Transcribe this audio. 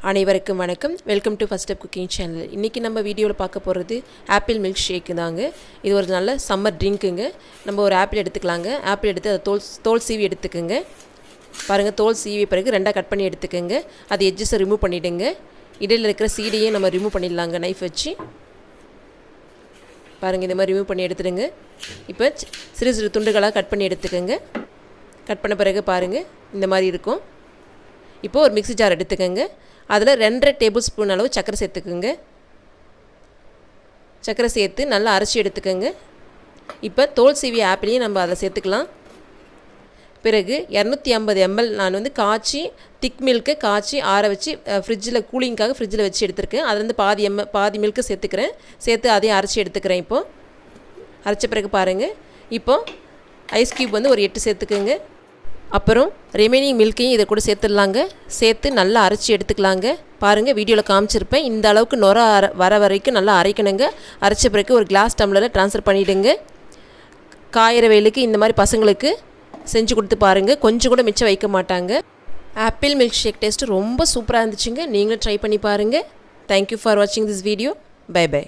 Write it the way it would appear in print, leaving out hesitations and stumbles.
அனைவருக்கும் வணக்கம். Welcome to first step cooking channel. இன்றைக்கி நம்ம வீடியோவில் பார்க்க போகிறது ஆப்பிள் மில்க் ஷேக்கு தாங்க. இது ஒரு நல்ல சம்மர் ட்ரிங்க்குங்க. நம்ம ஒரு ஆப்பிள் எடுத்துக்கலாங்க. ஆப்பிள் எடுத்து அதை தோல் சீவி எடுத்துக்கோங்க. பாருங்கள், தோல் சீவி பிறகு ரெண்டாக கட் பண்ணி எடுத்துக்கோங்க. அது எட்ஜஸை ரிமூவ் பண்ணிவிடுங்க. இடையில் இருக்கிற சீடையும் நம்ம ரிமூவ் பண்ணிடலாங்க நைஃப் வச்சு. பாருங்கள், இந்த மாதிரி ரிமூவ் பண்ணி எடுத்துடுங்க. இப்போ சிறு சிறு துண்டுகளாக கட் பண்ணி எடுத்துக்கோங்க. கட் பண்ண பிறகு பாருங்கள், இந்த மாதிரி இருக்கும். இப்போது ஒரு மிக்ஸி ஜார் எடுத்துக்கோங்க. அதில் 2.5 டேபிள் ஸ்பூன் அளவு சர்க்கரை சேர்த்துக்குங்க. சர்க்கரை சேர்த்து நல்லா அரைச்சி எடுத்துக்கோங்க. இப்போ தோல் சீவிய ஆப்பிளையும் நம்ம அதில் சேர்த்துக்கலாம். பிறகு 250 ml நான் காய்ச்சி திக் மில்க்கை காய்ச்சி ஆற வச்சு ஃப்ரிட்ஜில் கூலிங்காக ஃப்ரிட்ஜில் வச்சு எடுத்துருக்கேன். அதுலேருந்து பாதி மில்க்கு சேர்த்துக்கிறேன். சேர்த்து அதையும் அரைச்சி எடுத்துக்கிறேன். இப்போது அரைச்ச பிறகு பாருங்கள், இப்போது ஐஸ் க்யூப் ஒரு 8 சேர்த்துக்குங்க. அப்புறம் ரிமைனிங் மில்க்கையும் இதை கூட சேர்த்துடலாங்க. சேர்த்து நல்லா அரைச்சி எடுத்துக்கலாங்க. பாருங்கள், வீடியோவில் காமிச்சிருப்பேன். இந்த அளவுக்கு நுர வர வரைக்கும் நல்லா அரைக்கணுங்க. அரைச்ச பிறகு ஒரு கிளாஸ் டம்ளரில் ட்ரான்ஸ்ஃபர் பண்ணிவிடுங்க. காயிற வெயிலுக்கு இந்த மாதிரி பசங்களுக்கு செஞ்சு கொடுத்து பாருங்கள். கொஞ்சம் கூட மிச்சம் வைக்க மாட்டாங்க. ஆப்பிள் மில்க் ஷேக் டேஸ்ட்டு ரொம்ப சூப்பராக இருந்துச்சுங்க. நீங்களும் ட்ரை பண்ணி பாருங்கள். தேங்க்யூ ஃபார் வாட்சிங் திஸ் வீடியோ. Bye by.